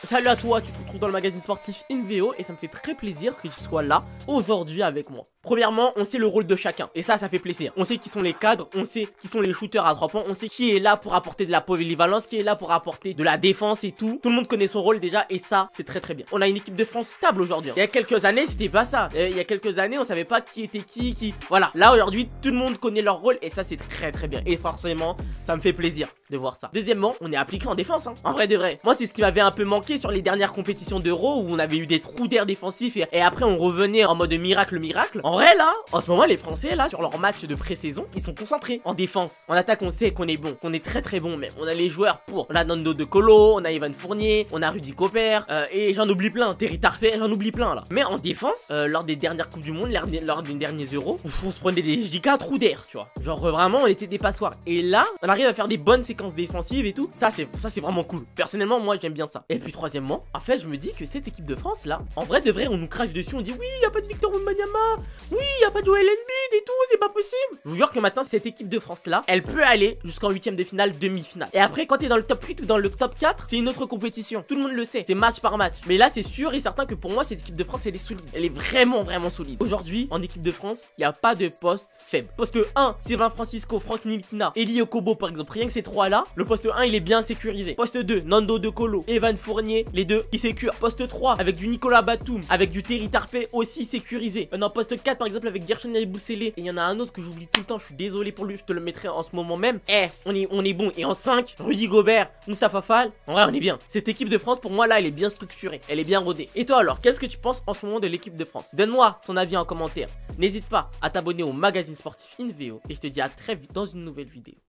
Salut à toi, tu te retrouves dans le magazine sportif InVeo et ça me fait très plaisir que tu sois là aujourd'hui avec moi. Premièrement, on sait le rôle de chacun et ça fait plaisir. On sait qui sont les cadres, on sait qui sont les shooters à 3 points, on sait qui est là pour apporter de la polyvalence, qui est là pour apporter de la défense et tout. Tout le monde connaît son rôle déjà et ça, c'est très très bien. On a une équipe de France stable aujourd'hui. Il y a quelques années, c'était pas ça. Il y a quelques années, on savait pas qui était qui. Voilà, là aujourd'hui, tout le monde connaît leur rôle et ça, c'est très très bien. Et forcément, ça me fait plaisir de voir ça. Deuxièmement, on est appliqué en défense, hein. En vrai de vrai. Moi, c'est ce qui m'avait un peu manqué sur les dernières compétitions d'Euro où on avait eu des trous d'air défensifs et après on revenait en mode miracle. En vrai là, en ce moment les Français là sur leur match de pré-saison, ils sont concentrés en défense. En attaque on sait qu'on est bon, qu'on est très très bon même. On a les joueurs pour. On a Nando De Colo, on a Evan Fournier, on a Rudy Gobert et j'en oublie plein, Terry Tarpey, j'en oublie plein là. Mais en défense, lors des dernières coupes du monde, lors des derniers euros, on se prenait des giga trous d'air, tu vois. Genre vraiment on était des passoires. Et là, on arrive à faire des bonnes séquences défensives et tout. Ça c'est vraiment cool. Personnellement moi j'aime bien ça. Et puis troisièmement, en fait je me dis que cette équipe de France là, en vrai de vrai on nous crache dessus, on dit oui y a pas de Victor Wembanyama, oui y a pas de Joel Embiid et tout, c'est pas possible. Je vous jure que maintenant cette équipe de France là, elle peut aller jusqu'en 8ème de finale, demi-finale. Et après quand t'es dans le top 8 ou dans le top 4, c'est une autre compétition. Tout le monde le sait, c'est match par match. Mais là c'est sûr et certain que pour moi cette équipe de France elle est solide. Elle est vraiment solide. Aujourd'hui en équipe de France, il y a pas de poste faible. Poste 1, Sylvain Francisco, Franck Ntilikina, Eli Okobo par exemple. Rien que ces trois là, le poste 1 il est bien sécurisé. Poste 2, Nando De Colo, Evan Fournier, les deux ils sécurent. Poste 3 avec du Nicolas Batum, avec du Terry Tarpey aussi sécurisé. Maintenant poste 4 par exemple avec Guerschon Yabusele. Et il y en a un autre que j'oublie tout le temps, je suis désolé pour lui, je te le mettrai en ce moment même. On est bon. Et en 5, Rudy Gobert, Moustapha Fall. En vrai on est bien. Cette équipe de France pour moi là elle est bien structurée, elle est bien rodée. Et toi alors, qu'est-ce que tu penses en ce moment de l'équipe de France? Donne-moi ton avis en commentaire. N'hésite pas à t'abonner au magazine sportif InVeo et je te dis à très vite dans une nouvelle vidéo.